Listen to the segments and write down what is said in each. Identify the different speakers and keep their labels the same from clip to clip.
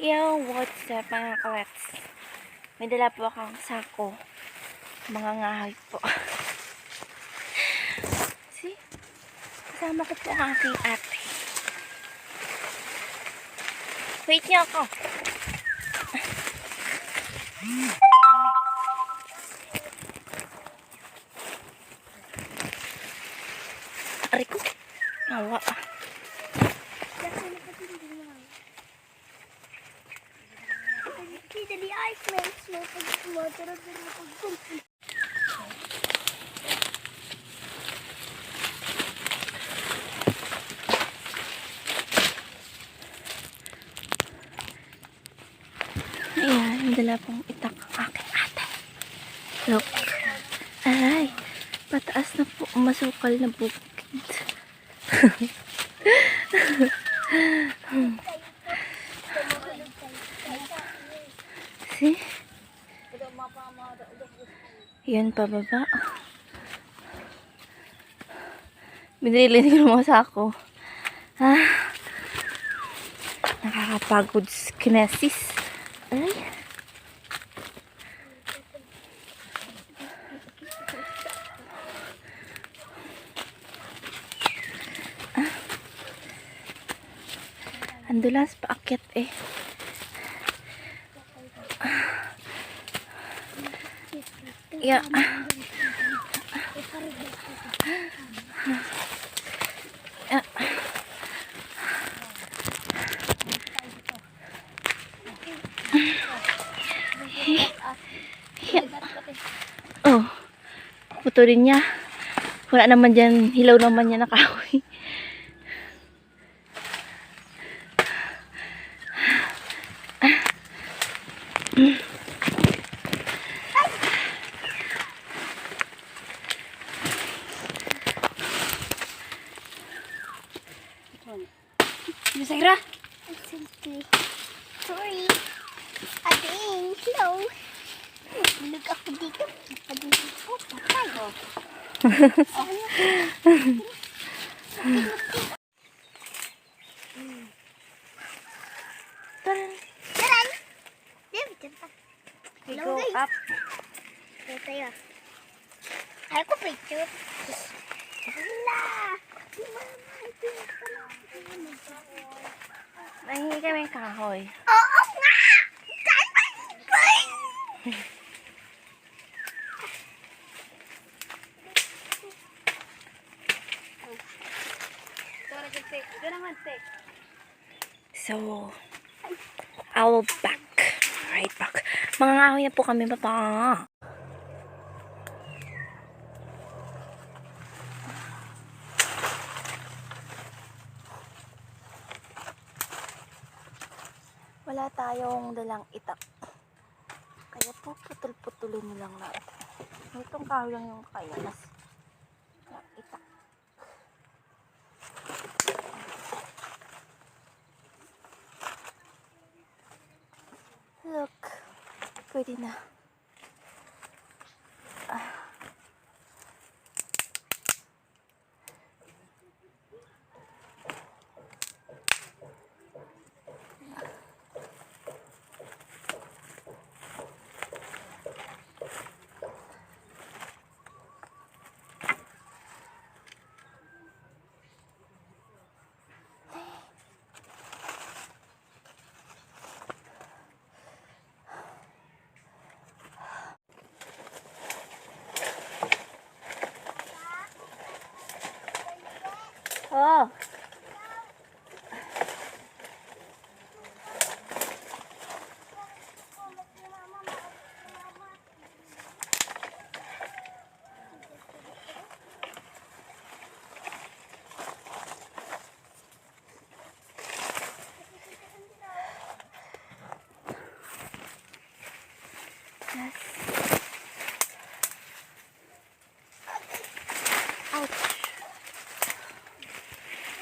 Speaker 1: Yo, what's up mga kalats? May dala po akong sako. Mga ngahay po. See? Kasama ko po ang aking ate. Wait niyo ako. Ari ko. Nawa.
Speaker 2: The ice melts slow pag water at
Speaker 1: Ayan, may dala pong itak ang aking ate. Look. Ay, pataas na po. Masukal na bukid. See? Yan pababa. Binilin ko ng mga sako. Nakakapagod kinesis. Ay. Andulas paakyat eh. Ya. Oh, putulin niya. Wala naman dyan, hilaw naman niya nakahoy. Yusaira?
Speaker 2: Sorry. Ading, hello. Look ako dito. Padito ko. Patay.
Speaker 1: Taran.
Speaker 2: Taran.
Speaker 1: We go up.
Speaker 2: Ito tayo. Ay ko picture. Hala.
Speaker 1: Nahingi kami ng kahoy.
Speaker 2: Oo nga!
Speaker 1: So, I'll back. Right back. Mga ngahoy na po kami, baba. Wala tayong dalang itak. Kaya po putol-putulin nilang natin. Itong kahoy lang yung kaya nas itak. Look. Pwede na. Oh. Yes. Ouch.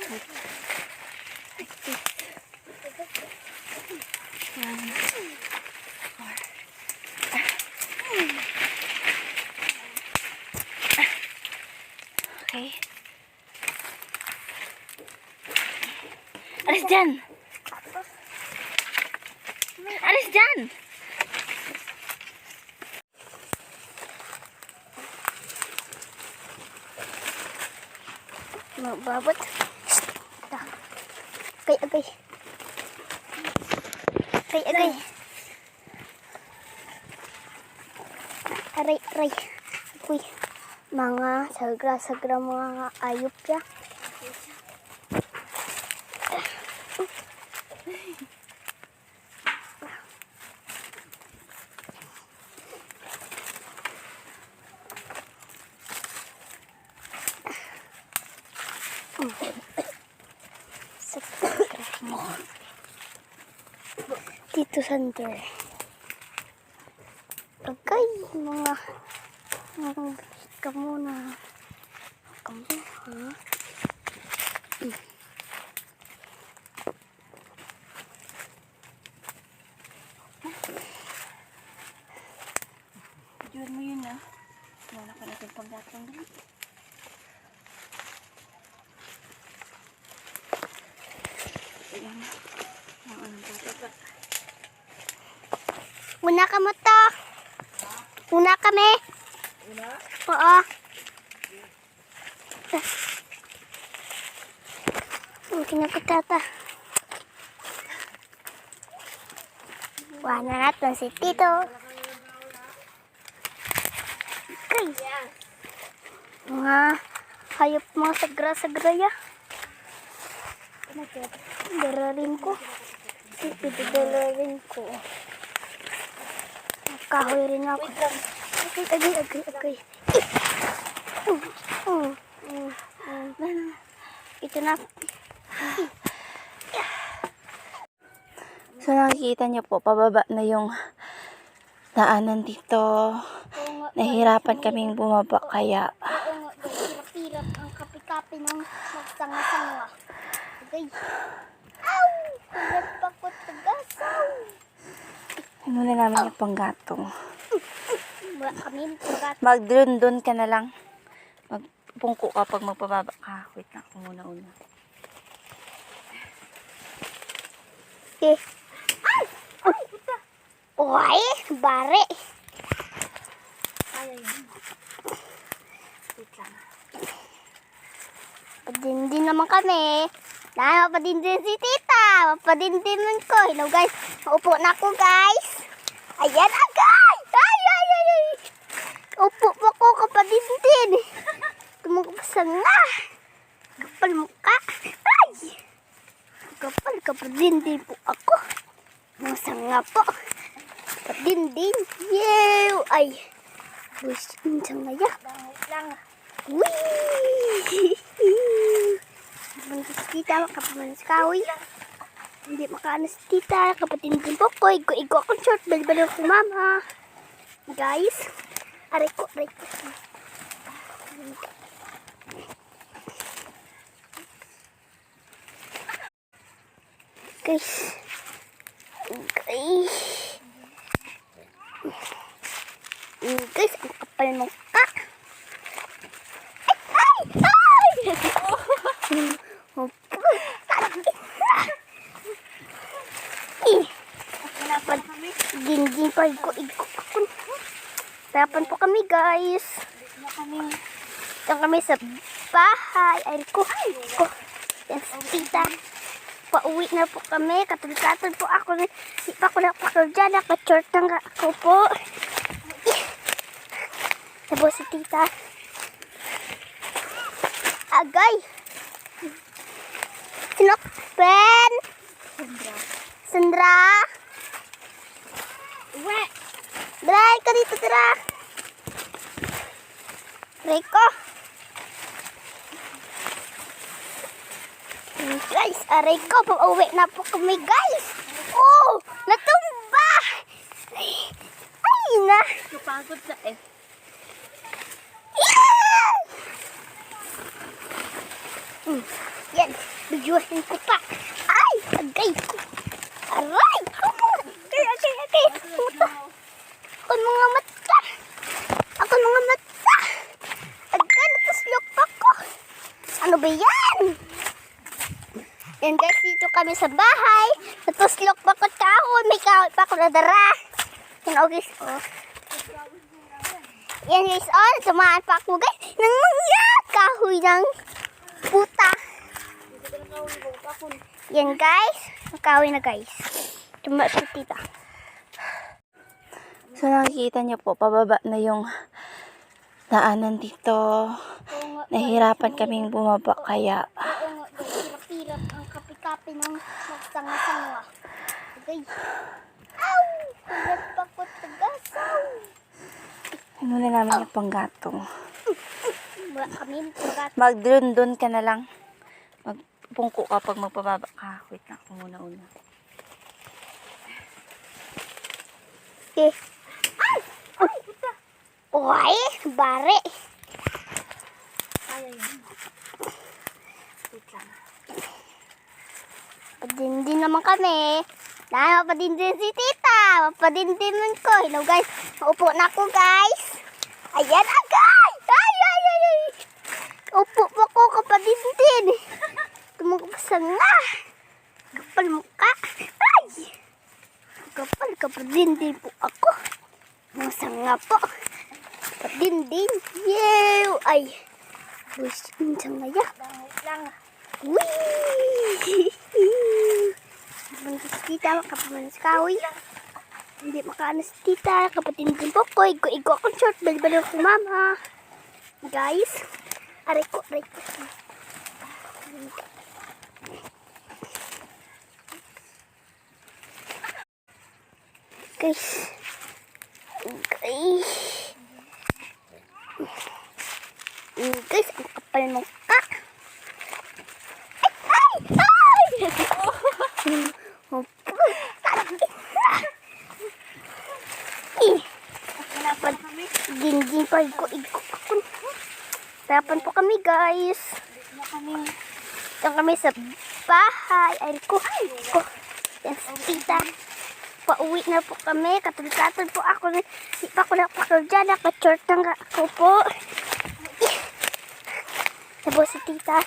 Speaker 1: Like this. 1, 4. Okay. Alis dyan! Alis dyan!
Speaker 2: Mababot. Ito. Agay, agay. Agay, agay. Aray, aray. Uy, mga sagra-sagra mga ayop ya. Tito Sander. Okay, mga ka muna. Kamu, ha?
Speaker 1: Diyan mo yun ah. Wala ka natin pagdatang dali. Ayan. Ang anong tatapa.
Speaker 2: Una ka mo to. Una kami.
Speaker 1: Una?
Speaker 2: Oo. Ang kinakatata. Wala natin si Tito. Okay. Mga hayop mga sagra-sagra ya. Dararin ko. Ito dararin ko. Kahoy rin ako. Agay, agay, agay. Ito na.
Speaker 1: So nakikita niyo po, pababa na yung daanan dito. Nahihirapan kaming bumaba kaya
Speaker 2: Oo nga, hirap-hirap ang kapi-kapi ng magsanga-sanga. Agay. Ow! Tulad pa ko tagasaw.
Speaker 1: ano na namin yung panggatong.
Speaker 2: Wala kami bagat.
Speaker 1: Magdun-dun ka na lang. Magpungko ka pag magpababa ka. Wait lang ako muna-una.
Speaker 2: Eh. Ay! Ay! Uy! Bari!
Speaker 1: Ay, ayun. Wait lang.
Speaker 2: Padindin naman kami. Dahil mapadindin si Tita. Mapadindin ko. Hello guys. Maupo na ako guys. Ayan agay! Ay! Ay! Ay! Ay! Upo po ko kapadindin. Tumagpasan nga. Kapal mukha. Ay! Kapal kapadindin po ako. Masanga po. Padindin. Yew! Ay! Busin sa ngaya. Lang. Wee! Kapag si Tita, makapaman sa kahoy. Hindi makaano si Tita, kapatindin po ko. Igo akong short, bali-bali ako mama. Guys, aray ko, aray ko. Guys. Guys, ang kapal mo ka. Ay! Ay! Dapat gingging pa ko igo ako. Dapat po kami guys. Diyan kami sa bahay. Ay ko. Yan sa Tita. Pauwi na po kami. Katul-katul po ako. Di pa ko napakal dyan. Naka-short lang ako po. Tapos si Tita. Agay. Sinokpen. Sandra. Uwe. Dray ka dito, tira. Rico. Guys, aray ko. Pauwi na po kami, guys. Oh, natumba. Ay, na.
Speaker 1: Napagod na eh.
Speaker 2: Yan, bidyuhin ko pa. Ay, agay ko. Aray ko. Okay. Ako mga mata. Ako mga mata. Agay, nataslok pa ko. Ano ba yan? Yan guys, dito kami sa bahay. Natuslok pa ko kahon. May kahon pa ko na dara. Yan o guys, oh. Yan guys, oh. Tumaan pa ako guys. Nang mga kahoy ng puta. Yan guys. Kahoy na guys. Tumaan sa tita.
Speaker 1: So nakikita niyo po, pababa na yung daanan dito. Nahihirapan kaming bumaba kaya
Speaker 2: Oo nga guys, hirap-hirap ang kapi-kapi ng magsanga-sanga. Okay. Ow! Tugat pa ko tagasaw.
Speaker 1: hinuli namin yung panggatong.
Speaker 2: Wala kami tugat.
Speaker 1: Magdundun ka na lang. Magpungko ka pag magpababa ka. Wait lang ako muna-una.
Speaker 2: Eh. Ay! Ay! Uy! Bari!
Speaker 1: Wait lang.
Speaker 2: Padindin naman kami. Dahil mapadindin si tita. Mapadindin man ko. Hello guys. Maupo na ako guys. Ayan agay! Ay! Ay! Ay! Ay! Upo po ko kapadindin. Tumagpasa nga. Kapal mukha. Ay! Kapal kapadindin po ako. Masanga po. Padindin. Yew! Ay! Gusto minsan nga ya. Langit lang. Wee! Kapag si tita, kapag si kahoy. Hindi makaano si tita, kapatid din po ko. Igo akong short, bali-bali ako mama. Guys, aray ko. Guys. Guys, ang kapal mo ka. Gingging pa ko igo ako. Tapan po kami guys. Diyan kami sa bahay. Ay ko. Yan si tita. Pauwi na po kami. Katul-katul po ako. Di pa ako napakal dyan. Naka-short na nga ako po. Sabo si tita.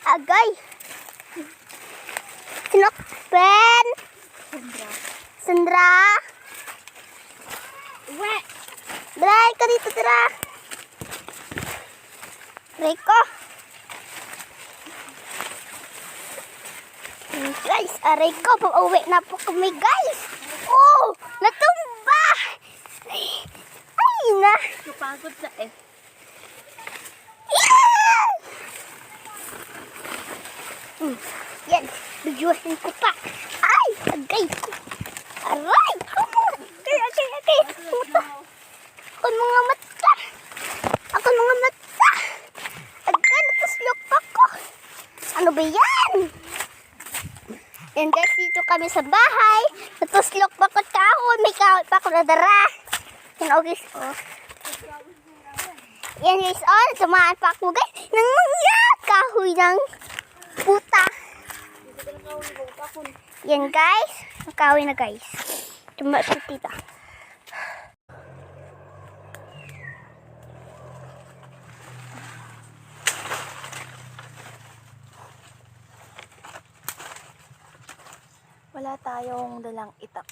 Speaker 2: Agay. Sinokpen. Sandra. Dray ka dito, tira. Rico. Guys, aray ko. Pag-uwi na po kami, guys. Oh, natumba. Ay, na.
Speaker 1: Napagod sa F.
Speaker 2: Yan, bidyuhin ko pa. Ay, agay ko. Aray, okay. Ako mga mata. Agay, natuslok pa ko. Ano ba yan? Yan guys, dito kami sa bahay. Natuslok pa ko kahon. May kahon pa ko na dara. Yan o guys, oh. Yan guys, oh. Tumaan pa ako guys. Nang mga kahoy ng puta. Yan guys. Kahoy na guys. Tumaan sa tita.
Speaker 1: Wala tayong dalang itak.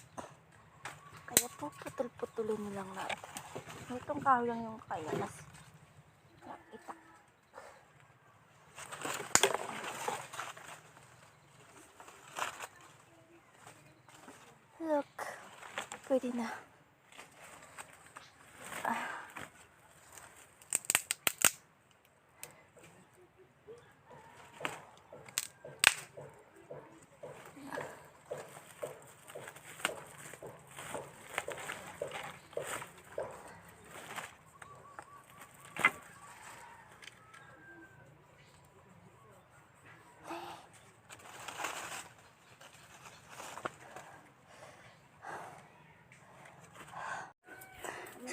Speaker 1: Kaya po putol-putulin lang natin. Itong kahoy lang yung kaya. Mas itak. Look. Pwede na.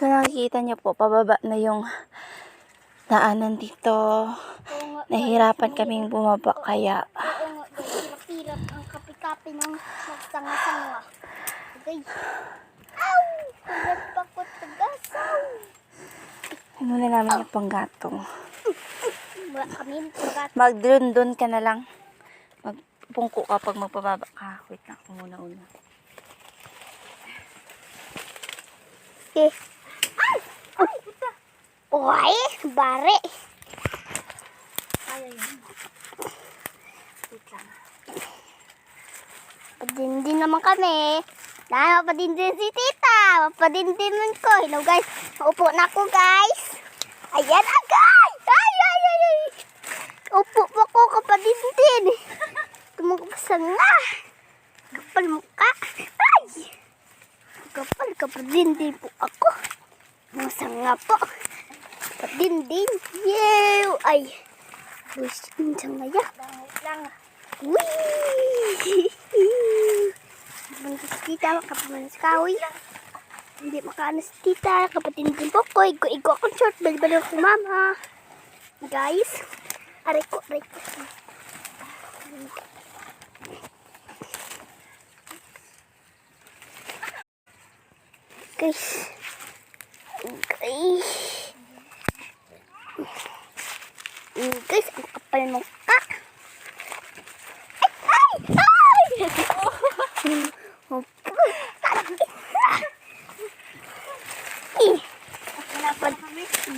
Speaker 1: So nakikita niyo po, pababa na yung daanan dito. Nahihirapan kaming bumaba kaya
Speaker 2: Oo nga guys, hirap-hirap ang kapi-kapi ng magsanga-sanga. Okay. Ow! Tugat pa ko tagasaw.
Speaker 1: hinuli namin yung panggatong.
Speaker 2: Wala Baba kami. Bagat.
Speaker 1: Magdun ka na lang. Magpungko ka pag magpababa ka. Wait lang ako muna.
Speaker 2: Okay. Ay! Uy! Bari!
Speaker 1: Kaya yun. Wait lang.
Speaker 2: Padindin naman kami. Dahil mapadindin si tita. Mapadindin ko. Hello guys. Maupo na ako guys. Ayan agay! Ay! Upo po ko kapadindin. Tumagpasan na. Kapal mukha. Ay! Kapal kapadindin po ako. Masanga po. Padindin. Yew! Ay! Bush, minsan nga ya.
Speaker 1: Wait lang.
Speaker 2: Wee! Mantis tita, makapaman sa kahoy. Hindi makaano si tita, kapatid din po ko. Igo akong short, bali-bali ako mama. Guys, aray ko. Guys, ang kapal mo ka.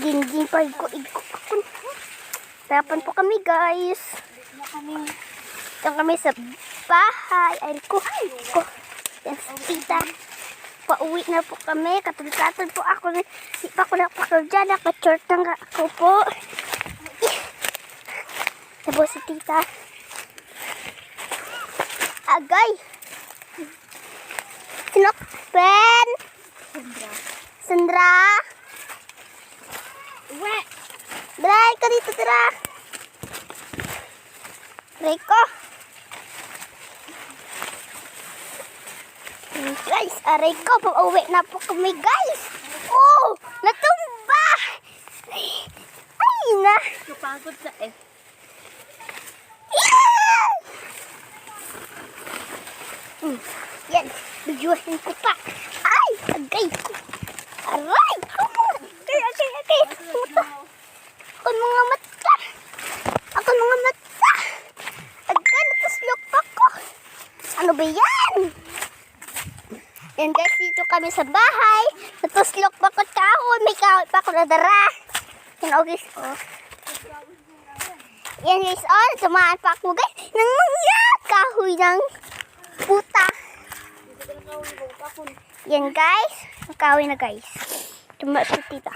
Speaker 2: Gingging pa ko igo ako. Tapan po kami guys. Diyan kami sa bahay. Ay ko. Yan sa tita. Pauwi na po kami. Katul-katul po ako. Di pa ko napakal dyan. Naka-short na ako po. Tapos si tita. Agay. Sinokpen. Sandra. Dray ka dito, tira. Rico. Guys, aray ko. Pauwi na po kami, guys. Oh, natumba. Ay, na.
Speaker 1: Napagod na eh.
Speaker 2: Yan, bidyuhin ko pa. Ay, agay ko. Aray ko. Okay. Ako mga mata. Agay, nataslok pa ko. Ano ba yan? Yan guys, dito kami sa bahay. Nataslok pa ko kahoy. May kahoy pa ako nadara. Yan o guys, oh. Yan guys, oh. Tumaan pa ako guys. Kahoy ng puta. Yan guys. Kahoy na guys. Tumaan si tita.